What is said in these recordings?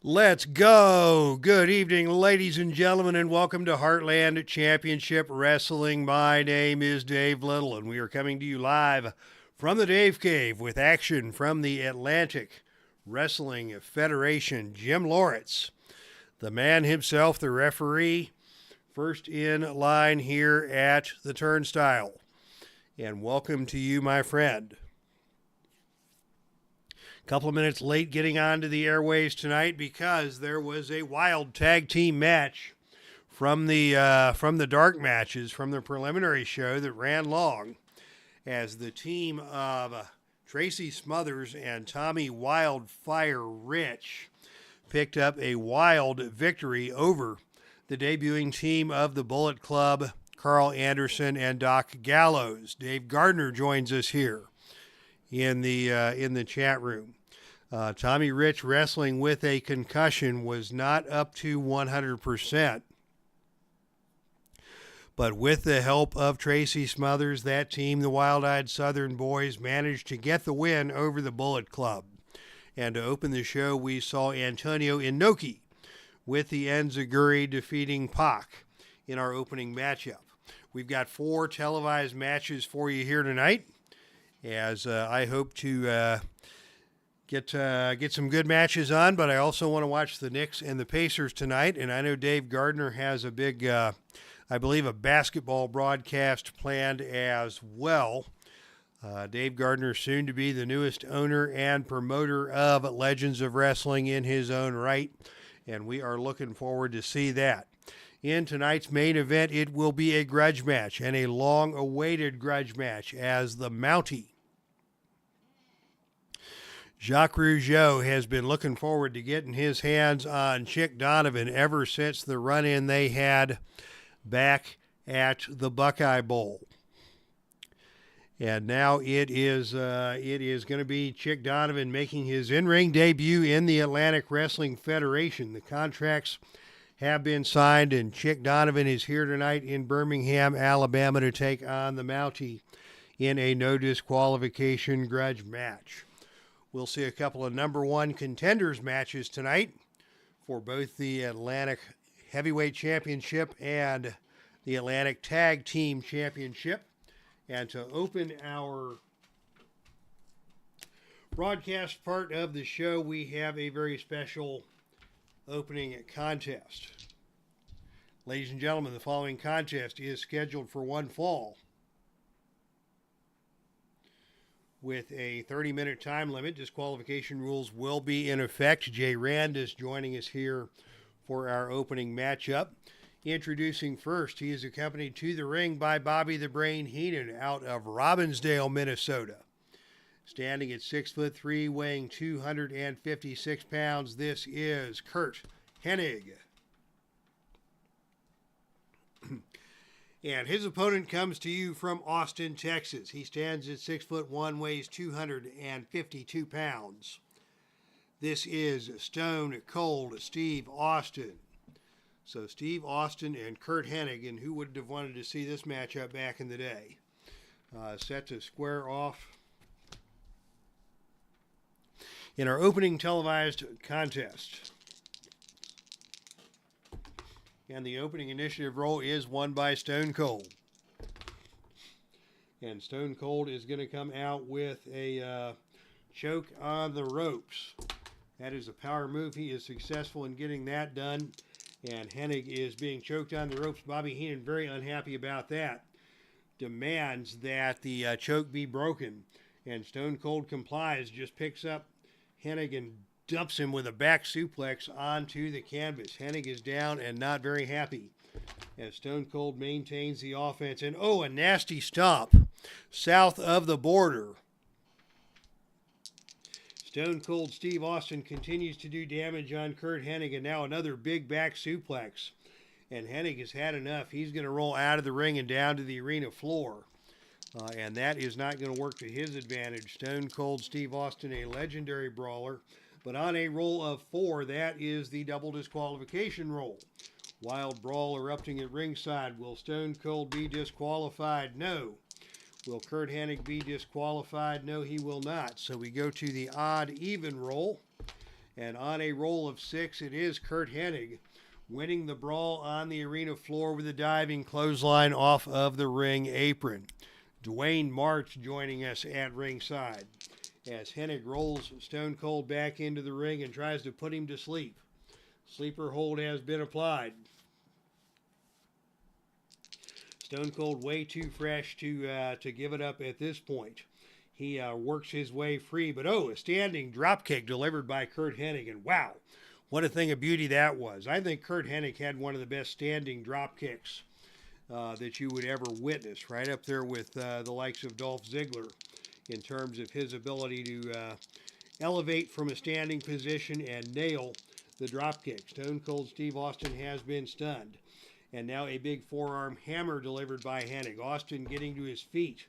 Let's go. Good evening, ladies and gentlemen, and welcome to Heartland Championship Wrestling. My name is Dave Little, and we are coming to you live from the Dave Cave with action from the Atlantic Wrestling Federation. Jim Lawrence, the man himself, the referee, first in line here at the turnstile. And welcome to you, my friend. Couple of minutes late getting onto the airways tonight because there was a wild tag team match from the dark matches from the preliminary show that ran long, as the team of Tracy Smothers and Tommy Wildfire Rich picked up a wild victory over the debuting team of the Bullet Club, Carl Anderson and Doc Gallows. Dave Gardner joins us here in the chat room. Tommy Rich, wrestling with a concussion, was not up to 100%. But with the help of Tracy Smothers, that team, the Wild-Eyed Southern Boys, managed to get the win over the Bullet Club. And to open the show, we saw Antonio Inoki with the Enziguri defeating Pac in our opening matchup. We've got 4 televised matches for you here tonight, as I hope to get some good matches on, but I also want to watch the Knicks and the Pacers tonight, and I know Dave Gardner has a big, I believe, a basketball broadcast planned as well. Dave Gardner, soon to be the newest owner and promoter of Legends of Wrestling in his own right, and we are looking forward to see that. In tonight's main event, it will be a grudge match, and a long-awaited grudge match, as the Mountie, Jacques Rougeau, has been looking forward to getting his hands on Chick Donovan ever since the run-in they had back at the Buckeye Bowl. And now it is going to be Chick Donovan making his in-ring debut in the Atlantic Wrestling Federation. The contracts have been signed, and Chick Donovan is here tonight in Birmingham, Alabama, to take on the Mountie in a no disqualification grudge match. We'll see a couple of number 1 contenders matches tonight for both the Atlantic Heavyweight Championship and the Atlantic Tag Team Championship. And to open our broadcast part of the show, we have a very special opening contest. Ladies and gentlemen, the following contest is scheduled for one fall, with a 30-minute time limit. Disqualification rules will be in effect. Jay Rand is joining us here for our opening matchup. Introducing first, he is accompanied to the ring by Bobby the Brain Heenan out of Robbinsdale, Minnesota. Standing at 6'3", weighing 256 pounds, this is CURT, HENNIG. And his opponent comes to you from Austin, Texas. He stands at 6'1", weighs 252 pounds. This is Stone Cold Steve Austin. So Steve Austin and CURT HENNIG, and who wouldn't have wanted to see this matchup back in the day? Set to square off in our opening televised contest. And the opening initiative role is won by Stone Cold. And Stone Cold is going to come out with a choke on the ropes. That is a power move. He is successful in getting that done. And HENNIG is being choked on the ropes. Bobby Heenan, very unhappy about that, demands that the choke be broken. And Stone Cold complies, just picks up HENNIG and dumps him with a back suplex onto the canvas. HENNIG is down and not very happy as Stone Cold maintains the offense. And a nasty stomp south of the border. Stone Cold Steve Austin continues to do damage on CURT HENNIG, and now another big back suplex. And HENNIG has had enough. He's going to roll out of the ring and down to the arena floor. And that is not going to work to his advantage. Stone Cold Steve Austin, a legendary brawler, but on a roll of 4, that is the double disqualification roll. Wild brawl erupting at ringside. Will Stone Cold be disqualified? No. Will CURT HENNIG be disqualified? No, he will not. So we go to the odd even roll. And on a roll of 6, it is CURT HENNIG winning the brawl on the arena floor with a diving clothesline off of the ring apron. Dwayne March joining us at ringside as Hennig rolls Stone Cold back into the ring and tries to put him to sleep. Sleeper hold has been applied. Stone Cold way too fresh to give it up at this point. He works his way free, but a standing dropkick delivered by CURT HENNIG, and wow, what a thing of beauty that was. I think CURT HENNIG had one of the best standing drop kicks that you would ever witness, right up there with the likes of Dolph Ziggler in terms of his ability to elevate from a standing position and nail the drop kick. Stone Cold Steve Austin has been stunned. And now a big forearm hammer delivered by Hennig. Austin getting to his feet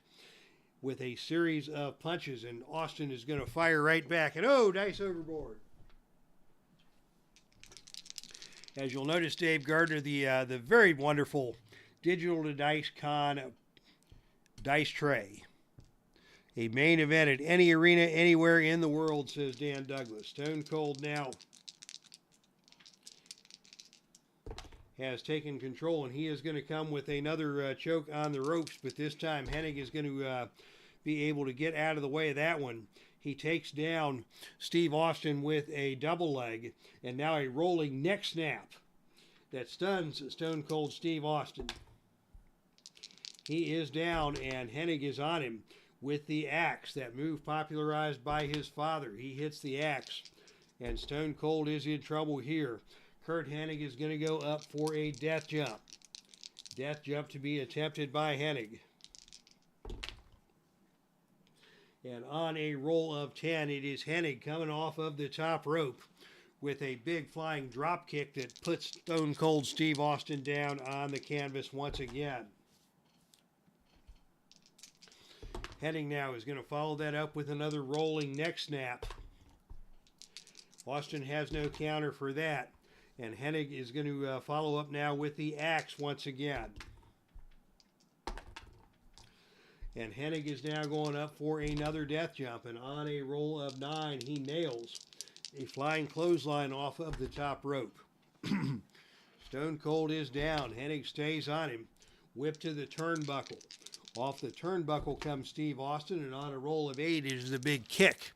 with a series of punches, and Austin is going to fire right back. And dice overboard. As you'll notice, Dave Gardner, the very wonderful Digital to Dice Con dice tray. A main event at any arena anywhere in the world, says Dan Douglas. Stone Cold now has taken control, and he is going to come with another choke on the ropes, but this time Hennig is going to be able to get out of the way of that one. He takes down Steve Austin with a double leg, and now a rolling neck snap that stuns Stone Cold Steve Austin. He is down, and Hennig is on him with the axe, that move popularized by his father. He hits the axe, and Stone Cold is in trouble here. CURT HENNIG is going to go up for a death jump. Death jump to be attempted by Hennig. And on a roll of 10, it is Hennig coming off of the top rope with a big flying drop kick that puts Stone Cold Steve Austin down on the canvas once again. Hennig now is going to follow that up with another rolling neck snap. Austin has no counter for that. And Hennig is going to follow up now with the axe once again. And Hennig is now going up for another death jump. And on a roll of 9, he nails a flying clothesline off of the top rope. Stone Cold is down. Hennig stays on him. Whip to the turnbuckle. Off the turnbuckle comes Steve Austin, and on a roll of 8 is the big kick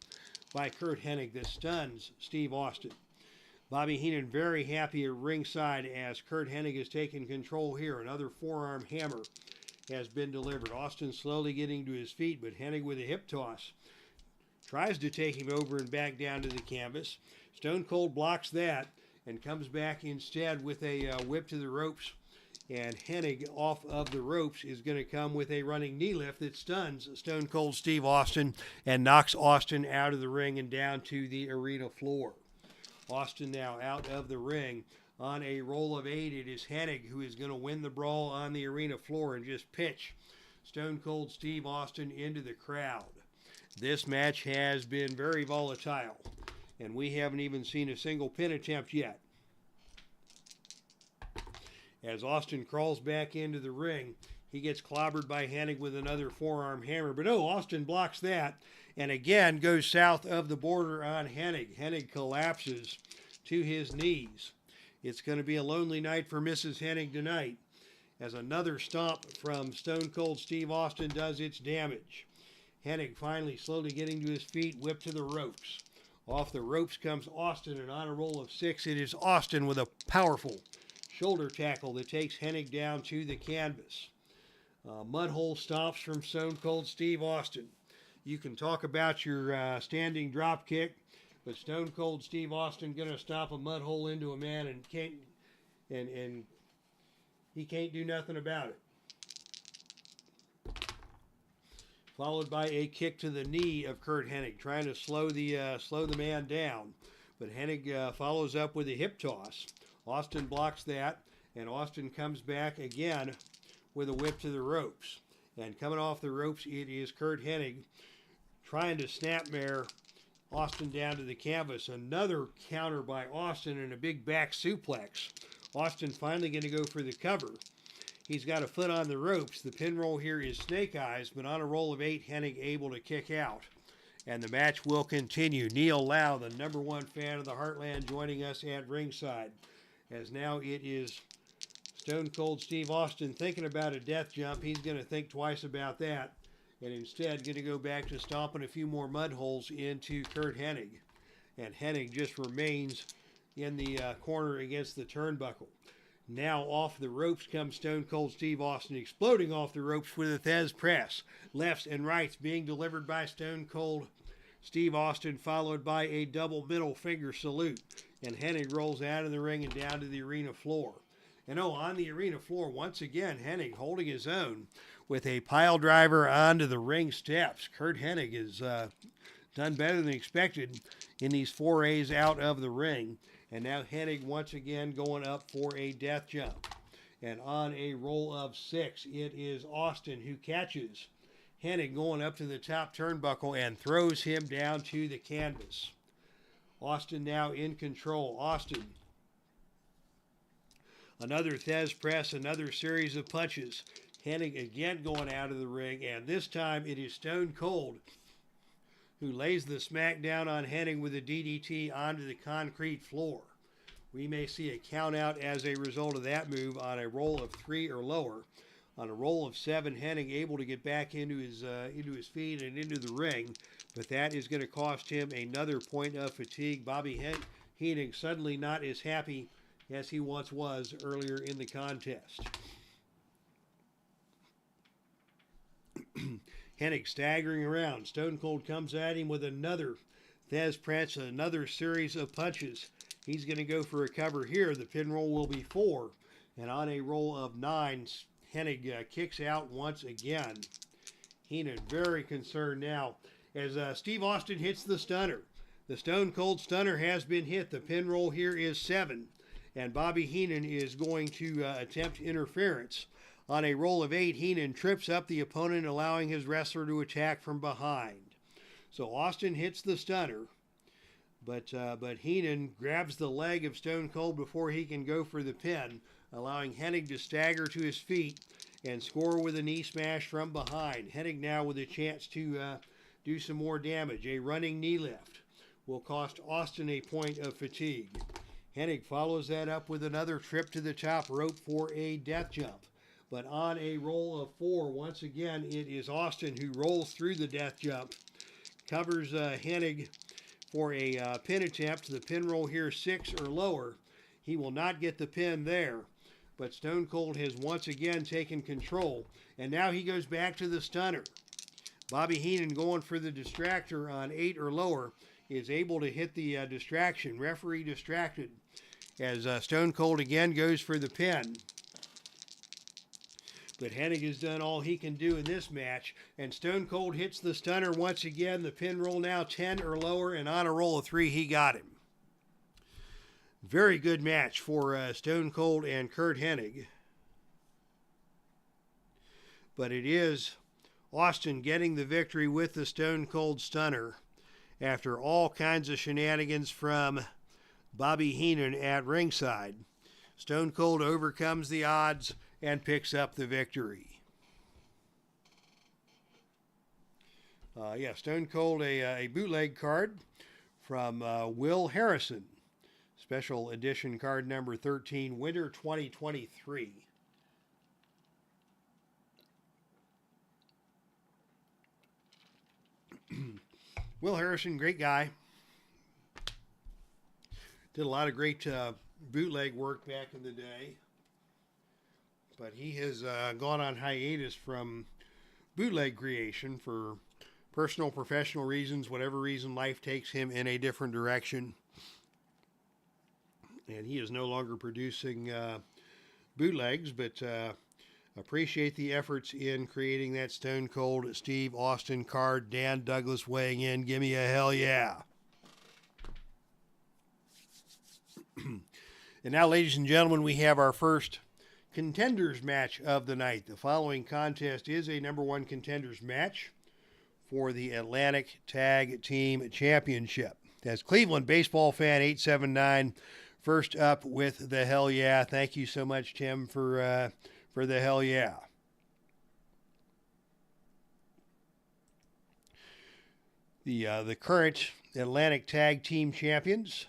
by CURT HENNIG that stuns Steve Austin. Bobby Heenan very happy at ringside as CURT HENNIG has taken control here. Another forearm hammer has been delivered. Austin slowly getting to his feet, but Hennig with a hip toss tries to take him over and back down to the canvas. Stone Cold blocks that and comes back instead with a whip to the ropes. And Hennig off of the ropes is going to come with a running knee lift that stuns Stone Cold Steve Austin and knocks Austin out of the ring and down to the arena floor. Austin now out of the ring. On a roll of 8, it is Hennig who is going to win the brawl on the arena floor and just pitch Stone Cold Steve Austin into the crowd. This match has been very volatile, and we haven't even seen a single pin attempt yet. As Austin crawls back into the ring, he gets clobbered by Hennig with another forearm hammer. But Austin blocks that and again goes south of the border on Hennig. Hennig collapses to his knees. It's going to be a lonely night for Mrs. Hennig tonight as another stomp from Stone Cold Steve Austin does its damage. Hennig finally slowly getting to his feet, whipped to the ropes. Off the ropes comes Austin, and on a roll of 6, it is Austin with a powerful shoulder tackle that takes Hennig down to the canvas. Mudhole stomps from Stone Cold Steve Austin. You can talk about your standing drop kick, but Stone Cold Steve Austin going to stomp a mudhole into a man and he can't do nothing about it. Followed by a kick to the knee of CURT HENNIG, trying to slow the man down. But Hennig follows up with a hip toss. Austin blocks that, and Austin comes back again with a whip to the ropes. And coming off the ropes, it is CURT HENNIG trying to snapmare Austin down to the canvas. Another counter by Austin and a big back suplex. Austin finally going to go for the cover. He's got a foot on the ropes. The pin roll here is snake eyes, but on a roll of 8, Hennig able to kick out. And the match will continue. Neil Lau, the #1 fan of the Heartland, joining us at ringside. As now it is Stone Cold Steve Austin thinking about a death jump. He's going to think twice about that. And instead going to go back to stomping a few more mud holes into CURT HENNIG. And HENNIG just remains in the corner against the turnbuckle. Now off the ropes comes Stone Cold Steve Austin, exploding off the ropes with a Thez press. Lefts and rights being delivered by Stone Cold Steve Austin, followed by a double middle finger salute. And HENNIG rolls out of the ring and down to the arena floor. And on the arena floor, once again, HENNIG holding his own with a pile driver onto the ring steps. CURT HENNIG has done better than expected in these forays out of the ring. And now HENNIG once again going up for a death jump. And on a roll of 6, it is Austin who catches HENNIG going up to the top turnbuckle and throws him down to the canvas. Austin now in control. Austin, another Thez press, another series of punches. HENNIG again going out of the ring, and this time it is Stone Cold who lays the smack down on HENNIG with a DDT onto the concrete floor. We may see a count out as a result of that move on a roll of 3 or lower. On a roll of 7, HENNIG able to get back into his feet and into the ring, but that is going to cost him another point of fatigue. Bobby Heenan suddenly not as happy as he once was earlier in the contest. HENNIG staggering around. Stone Cold comes at him with another Thez press, another series of punches. He's going to go for a cover here. The pin roll will be 4. And on a roll of 9, HENNIG kicks out once again. Heenan very concerned now as Steve Austin hits the stunner. The Stone Cold stunner has been hit. The pin roll here is 7. And Bobby Heenan is going to attempt interference. On a roll of 8, Heenan trips up the opponent, allowing his wrestler to attack from behind. So Austin hits the stunner, but Heenan grabs the leg of Stone Cold before he can go for the pin, allowing HENNIG to stagger to his feet and score with a knee smash from behind. HENNIG now with a chance to do some more damage. A running knee lift will cost Austin a point of fatigue. HENNIG follows that up with another trip to the top rope for a death jump. But on a roll of 4, once again, it is Austin who rolls through the death jump, covers HENNIG for a pin attempt. The pin roll here 6 or lower. He will not get the pin there, but Stone Cold has once again taken control, and now he goes back to the stunner. Bobby Heenan going for the distractor on 8 or lower is able to hit the distraction. Referee distracted as Stone Cold again goes for the pin. But HENNIG has done all he can do in this match, and Stone Cold hits the stunner once again. The pin roll now 10 or lower, and on a roll of 3, he got him. Very good match for Stone Cold and CURT HENNIG. But it is Austin getting the victory with the Stone Cold stunner after all kinds of shenanigans from Bobby Heenan at ringside. Stone Cold overcomes the odds and picks up the victory. Stone Cold, a bootleg card from Will Harrison. Special edition card number 13, Winter 2023. Will Harrison, great guy. Did a lot of great bootleg work back in the day. But he has gone on hiatus from bootleg creation for personal, professional reasons, whatever reason life takes him in a different direction. And he is no longer producing bootlegs, but appreciate the efforts in creating that Stone Cold Steve Austin card. Dan Douglas weighing in. Give me a hell yeah. And now, ladies and gentlemen, we have our first Contenders match of the night. The following contest is a #1 Contenders match for the Atlantic Tag Team Championship. That's Cleveland Baseball Fan 879 first up with the hell yeah. Thank you so much, Tim, for the hell yeah. The current Atlantic Tag Team Champions.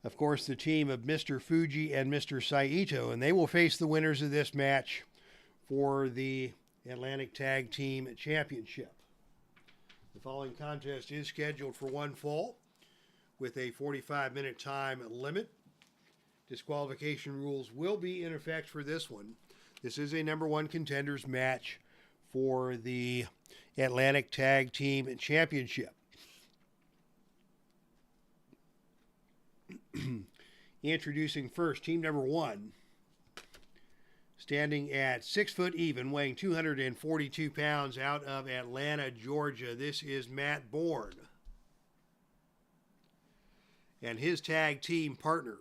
Of course, the team of Mr. Fuji and Mr. Saito, and they will face the winners of this match for the Atlantic Tag Team Championship. The following contest is scheduled for one fall with a 45-minute time limit. Disqualification rules will be in effect for this one. This is a number one contenders match for the Atlantic Tag Team Championship. Introducing first, team number one, standing at 6 foot even, weighing 242 pounds, out of Atlanta, Georgia. This is Matt Bourne. And his tag team partner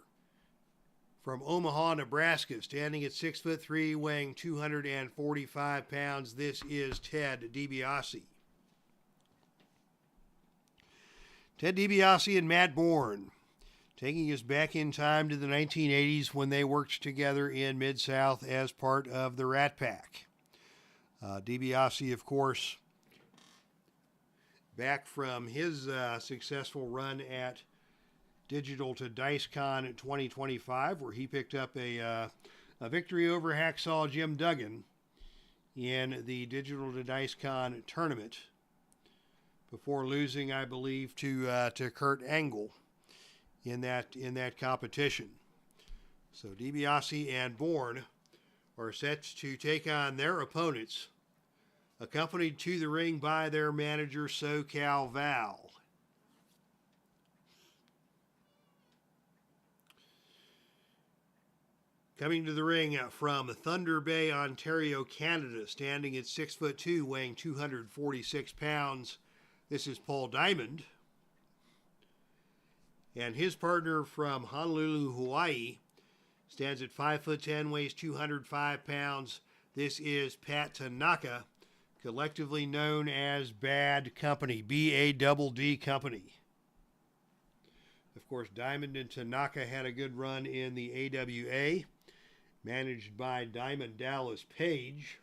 from Omaha, Nebraska, standing at 6 foot 3, weighing 245 pounds. This is Ted DiBiase. Ted DiBiase and Matt Bourne, taking us back in time to the 1980s when they worked together in Mid-South as part of the Rat Pack. DiBiase, of course, back from his successful run at Digital to DiceCon 2025, where he picked up a victory over Hacksaw Jim Duggan in the Digital to DiceCon tournament before losing, I believe, to Kurt Angle in that competition. So DiBiase and Bourne are set to take on their opponents, accompanied to the ring by their manager, SoCal Val. Coming to the ring from Thunder Bay, Ontario, Canada, standing at 6 foot 2, weighing 246 pounds. This is Paul Diamond. And his partner from Honolulu, Hawaii, stands at 5 foot 10, weighs 205 pounds. This is Pat Tanaka, collectively known as Bad Company, B-A-D-D Company. Of course, Diamond and Tanaka had a good run in the AWA, managed by Diamond Dallas Page,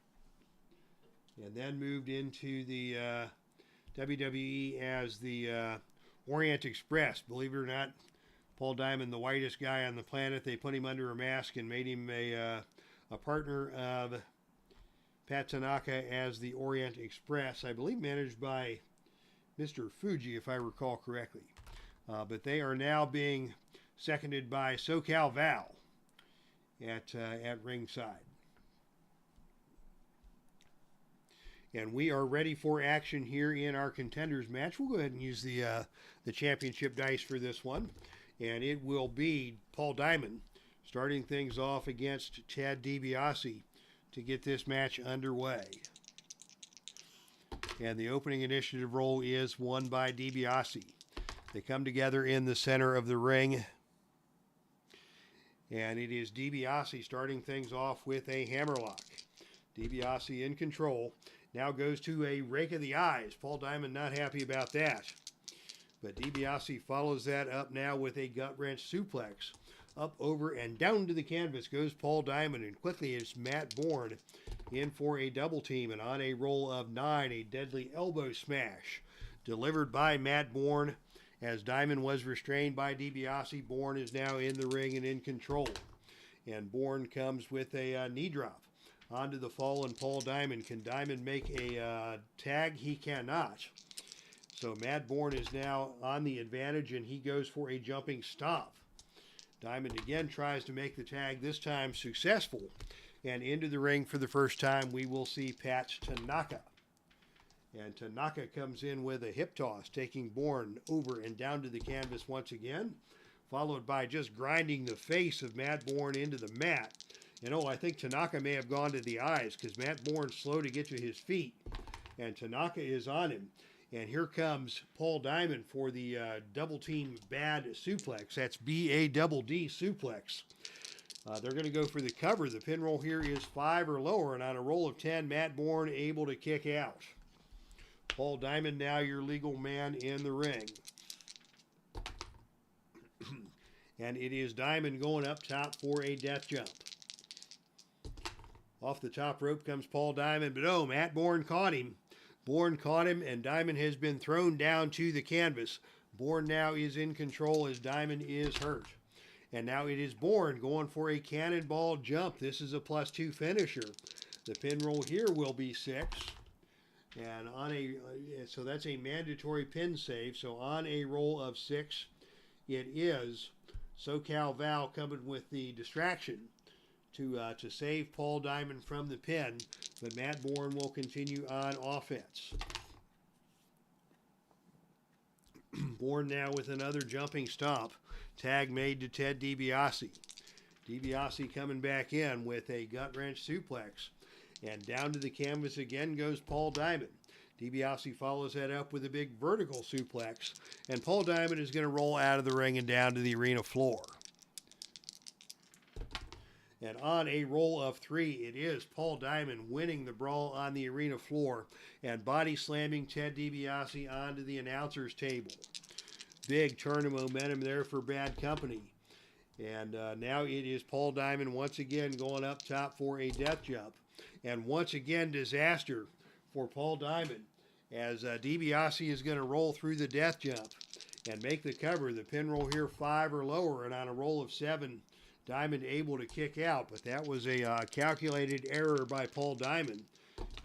and then moved into the WWE as the Orient Express. Believe it or not, Paul Diamond, the whitest guy on the planet, they put him under a mask and made him a partner of Pat Tanaka as the Orient Express, I believe managed by Mr. Fuji, if I recall correctly. But they are now being seconded by SoCal Val at ringside. And we are ready for action here in our contenders match. We'll go ahead and use the championship dice for this one. And it will be Paul Diamond starting things off against Ted DiBiase to get this match underway. And the opening initiative roll is won by DiBiase. They come together in the center of the ring. And it is DiBiase starting things off with a hammerlock. DiBiase in control. Now goes to a rake of the eyes. Paul Diamond not happy about that. But DiBiase follows that up now with a gut wrench suplex. Up, over, and down to the canvas goes Paul Diamond. And quickly is Matt Bourne in for a double team. And on a roll of 9, a deadly elbow smash delivered by Matt Bourne. As Diamond was restrained by DiBiase, Bourne is now in the ring and in control. And Bourne comes with a knee drop onto the fallen Paul Diamond. Can Diamond make a tag? He cannot. So Matt Bourne is now on the advantage, and he goes for a jumping stomp. Diamond again tries to make the tag, this time successful. And into the ring for the first time, we will see Pat Tanaka. And Tanaka comes in with a hip toss, taking Bourne over and down to the canvas once again, followed by just grinding the face of Matt Bourne into the mat. And I think Tanaka may have gone to the eyes because Matt Bourne's slow to get to his feet. And Tanaka is on him. And here comes Paul Diamond for the double team bad suplex. That's B-A-D-D suplex. They're going to go for the cover. The pin roll here is 5 or lower. And on a roll of 10, Matt Bourne able to kick out. Paul Diamond now your legal man in the ring. And it is Diamond going up top for a death jump. Off the top rope comes Paul Diamond, but Matt Bourne caught him. BORNE caught him, and Diamond has been thrown down to the canvas. BORNE now is in control as Diamond is hurt. And now it is BORNE going for a cannonball jump. This is a +2 finisher. The pin roll here will be 6. And on so that's a mandatory pin save. So on a roll of 6, it is SoCal Val coming with the distraction to save Paul Diamond from the pin. But Matt BORNE will continue on offense. BORNE now with another jumping stomp. Tag made to Ted DiBiase. DiBiase coming back in with a gut wrench suplex. And down to the canvas again goes Paul Diamond. DiBiase follows that up with a big vertical suplex. And Paul Diamond is going to roll out of the ring and down to the arena floor. And on a roll of 3, it is Paul Diamond winning the brawl on the arena floor and body slamming Ted DiBiase onto the announcer's table. Big turn of momentum there for Bad Company. And now it is Paul Diamond once again going up top for a death jump. And once again, disaster for Paul Diamond as DiBiase is going to roll through the death jump and make the cover. The pin roll here 5 or lower, and on a roll of 7, Diamond able to kick out. But that was a calculated error by Paul Diamond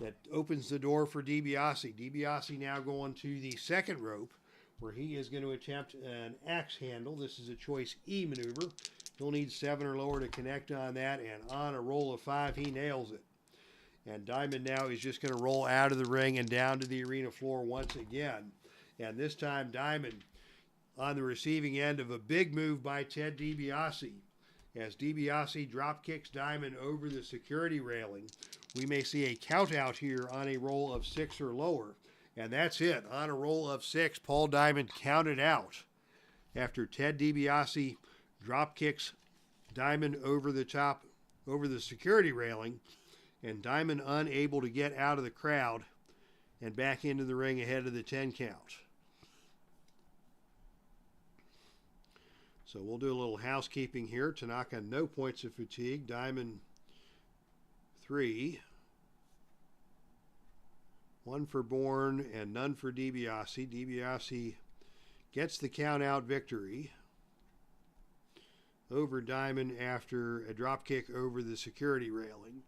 that opens the door for DiBiase. DiBiase now going to the second rope, where he is going to attempt an axe handle. This is a choice E maneuver. He'll need 7 or lower to connect on that, and on a roll of 5, he nails it. And Diamond now is just going to roll out of the ring and down to the arena floor once again. And this time Diamond on the receiving end of a big move by Ted DiBiase. As DiBiase drop kicks Diamond over the security railing, we may see a count out here on a roll of 6 or lower. And that's it. On a roll of 6, Paul Diamond counted out after Ted DiBiase drop kicks Diamond over the top, over the security railing, and Diamond unable to get out of the crowd and back into the ring ahead of the 10 count. So we'll do a little housekeeping here. Tanaka, no points of fatigue. Diamond, 3. 1 for BORNE and none for DiBiase. DiBiase gets the count-out victory over Diamond after a dropkick over the security railing.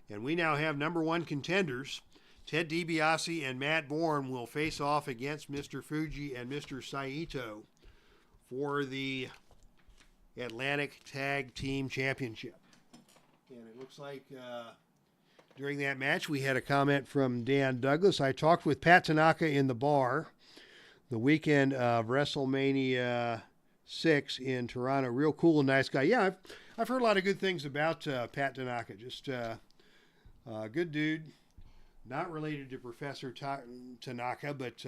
And we now have number 1 contenders. Ted DiBiase and Matt BORNE will face off against Mr. Fuji and Mr. Saito for the Atlantic Tag Team Championship. And it looks like during that match, we had a comment from Dan Douglas. I talked with Pat Tanaka in the bar the weekend of WrestleMania 6 in Toronto. Real cool and nice guy. Yeah, I've heard a lot of good things about Pat Tanaka. Just a good dude. Not related to Professor Tanaka, but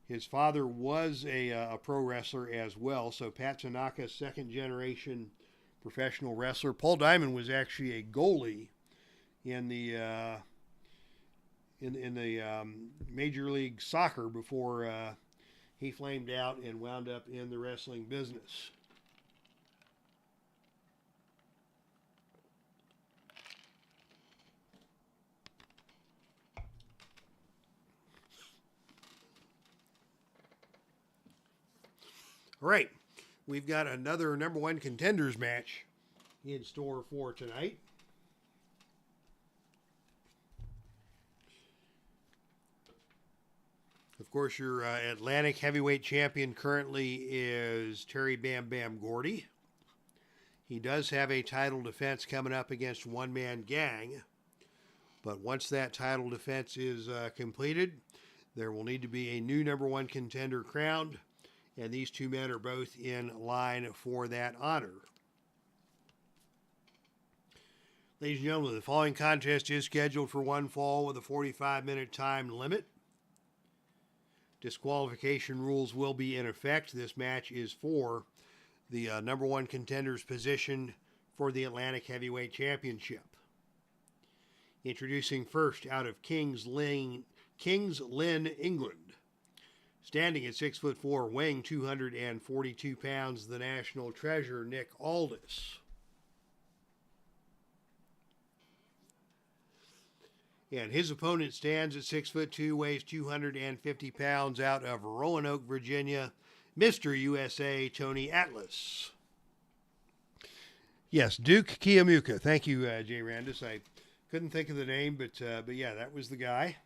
his father was a pro wrestler as well. So Pat Tanaka, second generation professional wrestler. Paul Diamond was actually a goalie in the Major League Soccer before he flamed out and wound up in the wrestling business. All right, we've got another number 1 contenders match in store for tonight. Of course, your Atlantic heavyweight champion currently is Terry Bam Bam Gordy. He does have a title defense coming up against One Man Gang. But once that title defense is completed, there will need to be a new number 1 contender crowned. And these two men are both in line for that honor. Ladies and gentlemen, the following contest is scheduled for one fall with a 45-minute time limit. Disqualification rules will be in effect. This match is for the number 1 contender's position for the Atlantic Heavyweight Championship. Introducing first out of Kings Lynn, England. Standing at 6'4", weighing 242 pounds, the national treasure, Nick Aldis. And his opponent stands at 6'2", weighs 250 pounds, out of Roanoke, Virginia, Mr. USA, Tony Atlas. Yes, Duke Kiwamuka. Thank you, Jay Randus. I couldn't think of the name, but yeah, that was the guy.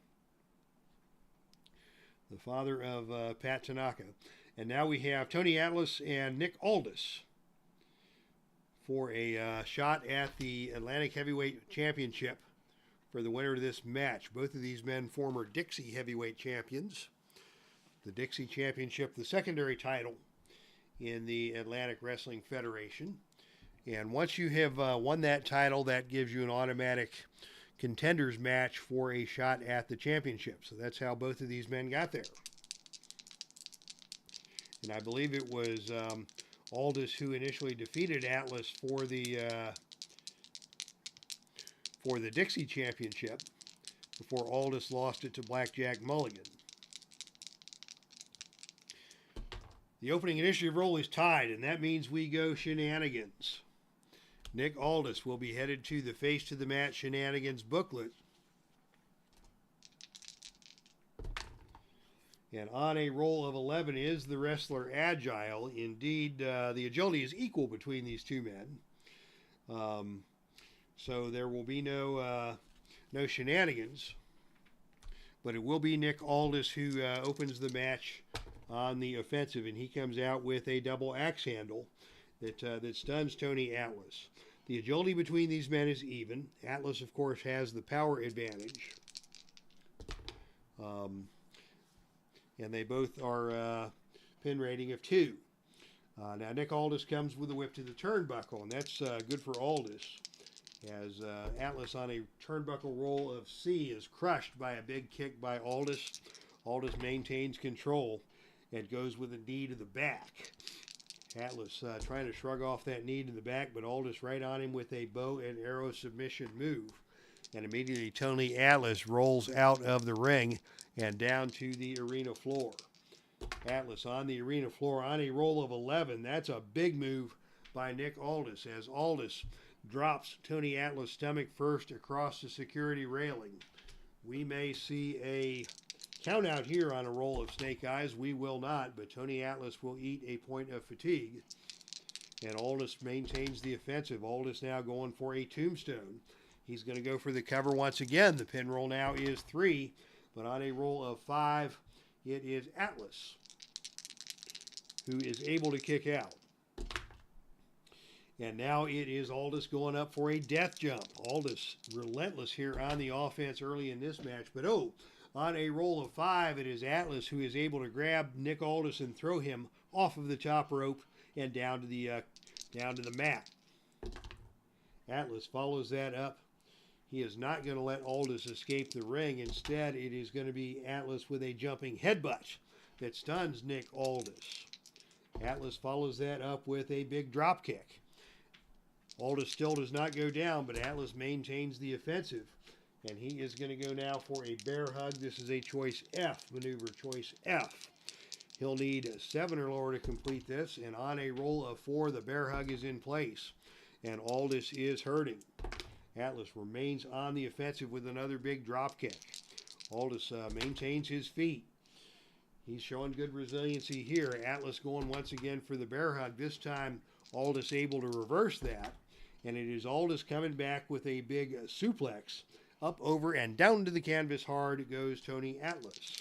The father of Pat Tanaka. And now we have Tony Atlas and Nick Aldis for a shot at the Atlantic Heavyweight Championship for the winner of this match. Both of these men former Dixie Heavyweight Champions. The Dixie Championship, the secondary title in the Atlantic Wrestling Federation. And once you have won that title, that gives you an automatic contenders match for a shot at the championship. So that's how both of these men got there. And I believe it was Aldis who initially defeated Atlas for the Dixie Championship before Aldis lost it to Blackjack Mulligan. The opening initiative roll is tied, and that means we go shenanigans. Nick Aldis will be headed to the Face to the Mat Shenanigans booklet. And on a roll of 11 is the wrestler Agile. Indeed, the agility is equal between these two men. So there will be no shenanigans. But it will be Nick Aldis who opens the match on the offensive. And he comes out with a double axe handle that stuns Tony Atlas. The agility between these men is even. Atlas, of course, has the power advantage. And they both are pin rating of 2. Now, Nick Aldis comes with a whip to the turnbuckle, and that's good for Aldis, as Atlas on a turnbuckle roll of C is crushed by a big kick by Aldis. Aldis maintains control and goes with a knee to the back. Atlas trying to shrug off that knee to the back, but Aldis right on him with a bow and arrow submission move. And immediately Tony Atlas rolls out of the ring and down to the arena floor. Atlas on the arena floor on a roll of 11. That's a big move by Nick Aldis, as Aldis drops Tony Atlas' stomach first across the security railing. We may see a count out here on a roll of snake eyes. We will not, but Tony Atlas will eat a point of fatigue. And Aldis maintains the offensive. Aldis now going for a tombstone. He's going to go for the cover once again. The pin roll now is 3, but on a roll of 5, it is Atlas who is able to kick out. And now it is Aldis going up for a death jump. Aldis relentless here on the offense early in this match, but on a roll of 5, it is Atlas who is able to grab Nick Aldis and throw him off of the top rope and down to the mat. Atlas follows that up. He is not going to let Aldis escape the ring. Instead, it is going to be Atlas with a jumping headbutt that stuns Nick Aldis. Atlas follows that up with a big drop kick. Aldis still does not go down, but Atlas maintains the offensive. And he is going to go now for a bear hug. This is a choice F maneuver, choice F. He'll need 7 or lower to complete this. And on a roll of 4, the bear hug is in place. And Aldis is hurting. Atlas remains on the offensive with another big drop kick. Aldis maintains his feet. He's showing good resiliency here. Atlas going once again for the bear hug. This time, Aldis able to reverse that. And it is Aldis coming back with a big suplex. Up, over, and down to the canvas hard goes Tony Atlas.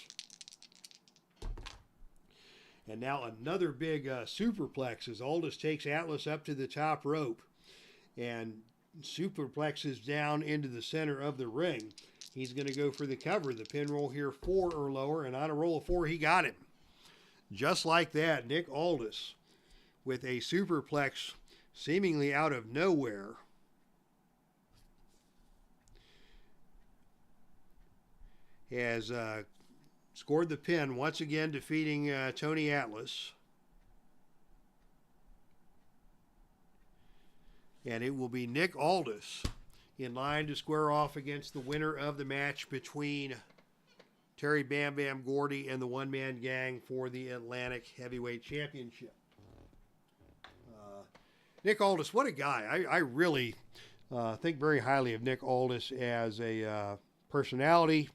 And now another big superplex as Aldis takes Atlas up to the top rope and superplexes down into the center of the ring. He's going to go for the cover. The pin roll here, 4 or lower, and on a roll of 4, he got him. Just like that, Nick Aldis with a superplex seemingly out of nowhere. Has scored the pin, once again defeating Tony Atlas. And it will be Nick Aldis in line to square off against the winner of the match between Terry Bam Bam Gordy and the one-man gang for the Atlantic Heavyweight Championship. Nick Aldis, what a guy. I really think very highly of Nick Aldis as a personality.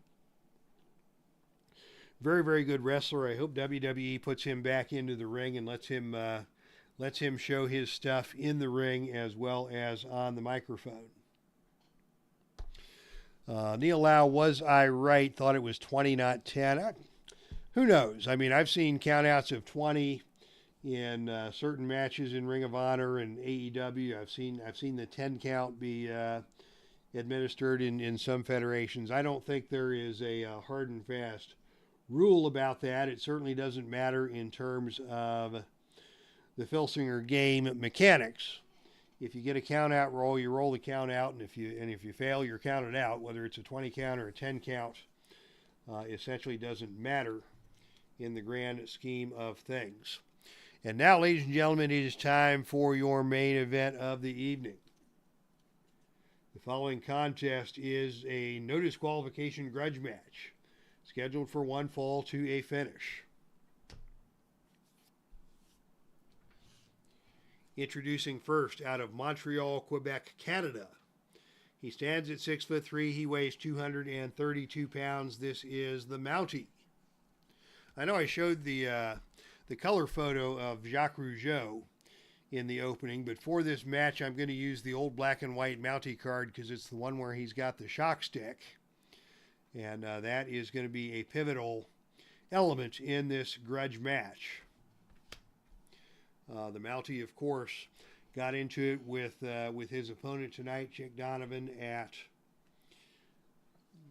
Very, very good wrestler. I hope WWE puts him back into the ring and lets him show his stuff in the ring as well as on the microphone. Neil Lau, was I right? Thought it was 20, not 10. Who knows? I mean, I've seen countouts of 20 in certain matches in Ring of Honor and AEW. I've seen the 10 count be administered in some federations. I don't think there is a hard and fast rule about that. It certainly doesn't matter in terms of the Filsinger game mechanics. If you get a count out roll, you roll the count out, and if you fail, you're counted out. Whether it's a 20 count or a 10 count, essentially doesn't matter in the grand scheme of things. And now, ladies and gentlemen, it is time for your main event of the evening. The following contest is a no disqualification grudge match, scheduled for one fall to a finish. Introducing first, out of Montreal, Quebec, Canada. He stands at 6'3". He weighs 232 pounds. This is the Mountie. I know I showed the color photo of Jacques Rougeau in the opening, but for this match, I'm going to use the old black and white Mountie card because it's the one where he's got the shock stick, and that is going to be a pivotal element in this grudge match. The Mountie, of course, got into it with his opponent tonight, Chick Donovan, at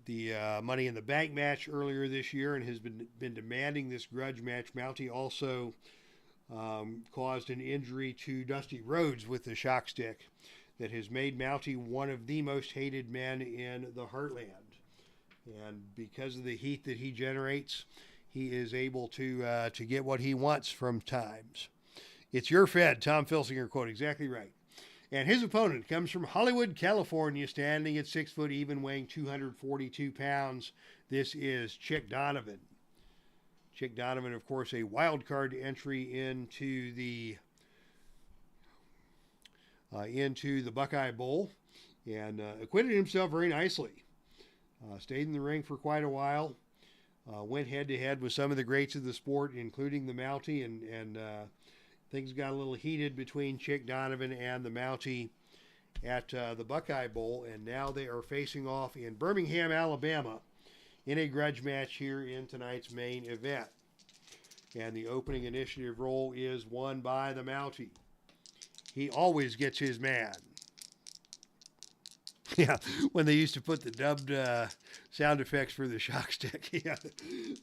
the Money in the Bank match earlier this year, and has been demanding this grudge match. Mountie also caused an injury to Dusty Rhodes with the shock stick that has made Mountie one of the most hated men in the Heartland. And because of the heat that he generates, he is able to get what he wants from times. It's your Fed, Tom Filsinger quote, exactly right. And his opponent comes from Hollywood, California, standing at 6 foot even, weighing 242 pounds. This is Chick Donovan. Chick Donovan, of course, a wild card entry into the Buckeye Bowl, and acquitted himself very nicely. Stayed in the ring for quite a while. Went head to head with some of the greats of the sport, including the Mountie, and things got a little heated between Chick Donovan and the Mountie at the Buckeye Bowl, and now they are facing off in Birmingham, Alabama, in a grudge match here in tonight's main event. And the opening initiative role is won by the Mountie. He always gets his man. Yeah, when they used to put the dubbed sound effects for the shock stick. Yeah,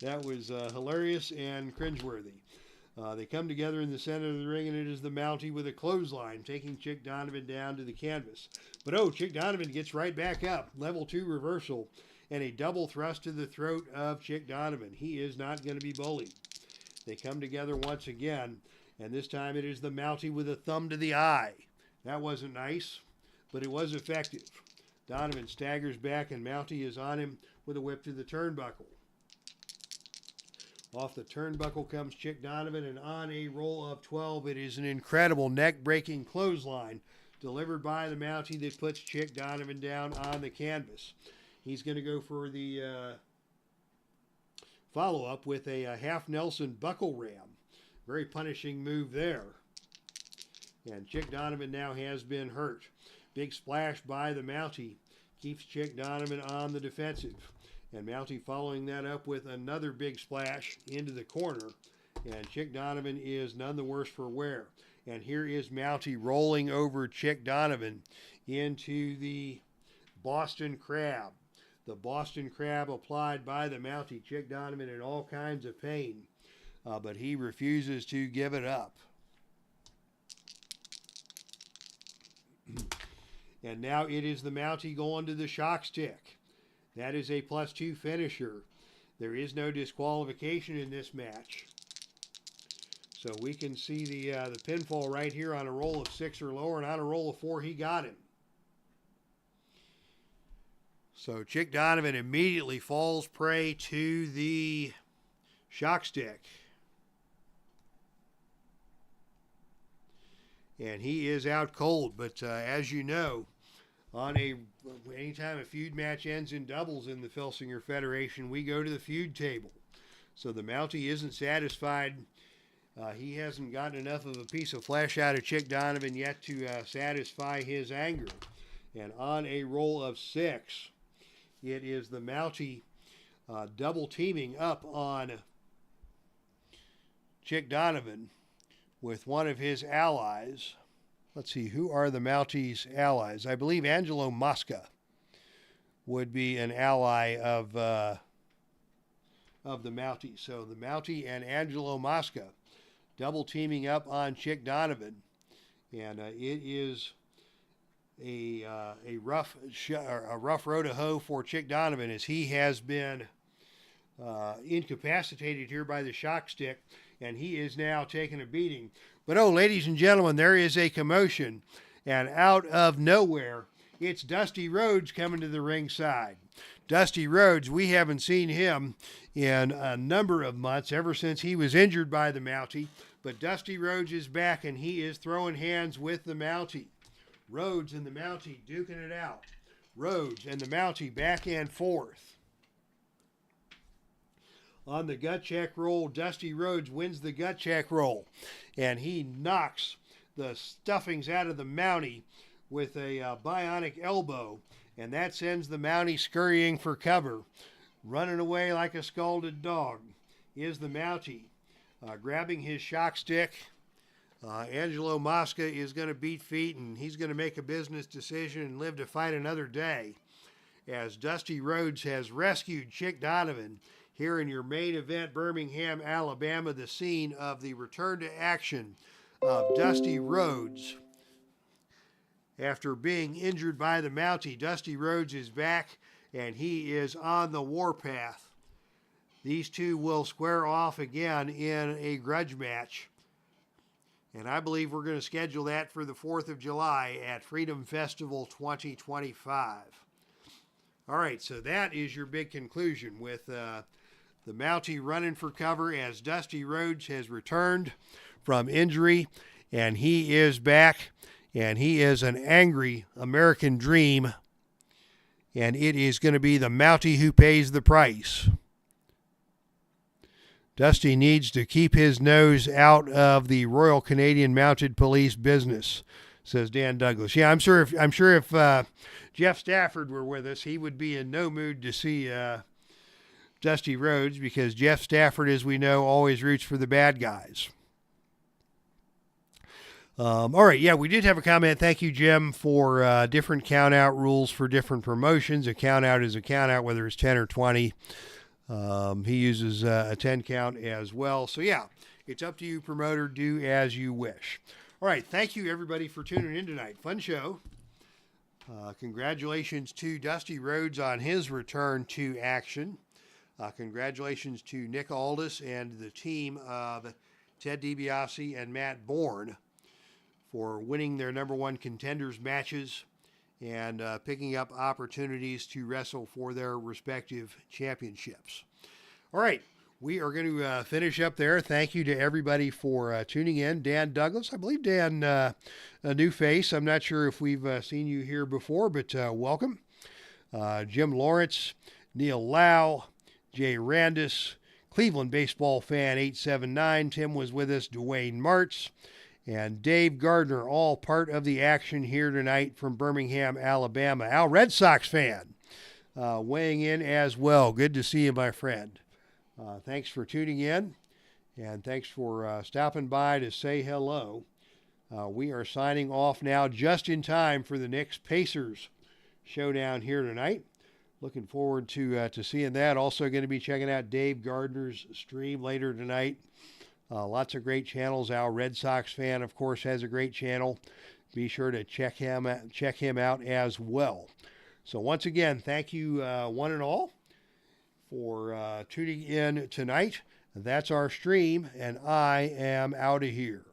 that was hilarious and cringeworthy. They come together in the center of the ring, and it is the Mountie with a clothesline, taking Chick Donovan down to the canvas. But Chick Donovan gets right back up. Level 2 reversal, and a double thrust to the throat of Chick Donovan. He is not going to be bullied. They come together once again, and this time it is the Mountie with a thumb to the eye. That wasn't nice, but it was effective. Donovan staggers back, and Mountie is on him with a whip to the turnbuckle. Off the turnbuckle comes Chick Donovan, and on a roll of 12, it is an incredible neck-breaking clothesline delivered by the Mountie that puts Chick Donovan down on the canvas. He's going to go for the follow-up with a half Nelson buckle ram. Very punishing move there. And Chick Donovan now has been hurt. Big splash by the Mountie keeps Chick Donovan on the defensive. And Mountie following that up with another big splash into the corner. And Chick Donovan is none the worse for wear. And here is Mountie rolling over Chick Donovan into the Boston Crab. The Boston Crab applied by the Mountie. Chick Donovan in all kinds of pain. But he refuses to give it up. And now it is the Mountie going to the shock stick. That is a +2 finisher. There is no disqualification in this match. So we can see the pinfall right here on a roll of 6 or lower, and on a roll of 4, he got him. So Chick Donovan immediately falls prey to the shock stick. And he is out cold, but as you know, Anytime a feud match ends in doubles in the Filsinger Federation, we go to the feud table. So the Mountie isn't satisfied. He hasn't gotten enough of a piece of flesh out of Chick Donovan yet to satisfy his anger. And on a roll of 6, it is the Mountie double teaming up on Chick Donovan with one of his allies. Let's see, who are the Mountie's allies? I believe Angelo Mosca would be an ally of the Mountie. So the Mountie and Angelo Mosca double teaming up on Chick Donovan. And it is a rough road to hoe for Chick Donovan, as he has been incapacitated here by the shock stick, and he is now taking a beating. But oh, ladies and gentlemen, there is a commotion, and out of nowhere, it's Dusty Rhodes coming to the ringside. Dusty Rhodes, we haven't seen him in a number of months, ever since he was injured by the Mountie, but Dusty Rhodes is back, and he is throwing hands with the Mountie. Rhodes and the Mountie duking it out. Rhodes and the Mountie back and forth. On the gut check roll, Dusty Rhodes wins the gut check roll, and he knocks the stuffings out of the Mountie with a bionic elbow, and that sends the Mountie scurrying for cover. Running away like a scalded dog is the Mountie, grabbing his shock stick. Angelo Mosca is going to beat feet, and he's going to make a business decision and live to fight another day, as Dusty Rhodes has rescued Chick Donovan here in your main event, Birmingham, Alabama, the scene of the return to action of Dusty Rhodes. After being injured by the Mountie, Dusty Rhodes is back, and he is on the warpath. These two will square off again in a grudge match. And I believe we're going to schedule that for the 4th of July at Freedom Festival 2025. All right, so that is your big conclusion, with the Mountie running for cover as Dusty Rhodes has returned from injury, and he is back, and he is an angry American dream, and it is going to be the Mountie who pays the price. Dusty needs to keep his nose out of the Royal Canadian Mounted Police business, says Dan Douglas. Yeah, I'm sure if Jeff Stafford were with us, he would be in no mood to see Dusty Rhodes, because Jeff Stafford, as we know, always roots for the bad guys. All right, yeah, we did have a comment. Thank you, Jim, for different count-out rules for different promotions. A count-out is a count-out, whether it's 10 or 20. He uses a 10 count as well. So, yeah, it's up to you, promoter. Do as you wish. All right, thank you, everybody, for tuning in tonight. Fun show. Congratulations to Dusty Rhodes on his return to action. Congratulations to Nick Aldis and the team of Ted DiBiase and Matt Bourne for winning their #1 contenders matches and picking up opportunities to wrestle for their respective championships. All right, we are going to finish up there. Thank you to everybody for tuning in. Dan Douglas, I believe Dan, a new face. I'm not sure if we've seen you here before, but welcome. Jim Lawrence, Neil Lau, Jay Randis, Cleveland baseball fan 879. Tim was with us, Dwayne Martz, and Dave Gardner, all part of the action here tonight from Birmingham, Alabama. Al, Red Sox fan, weighing in as well. Good to see you, my friend. Thanks for tuning in, and thanks for stopping by to say hello. We are signing off now just in time for the Knicks Pacers showdown here tonight. Looking forward to seeing that. Also going to be checking out Dave Gardner's stream later tonight. Lots of great channels. Al, Red Sox fan, of course, has a great channel. Be sure to check him out as well. So once again, thank you one and all for tuning in tonight. That's our stream, and I am out of here.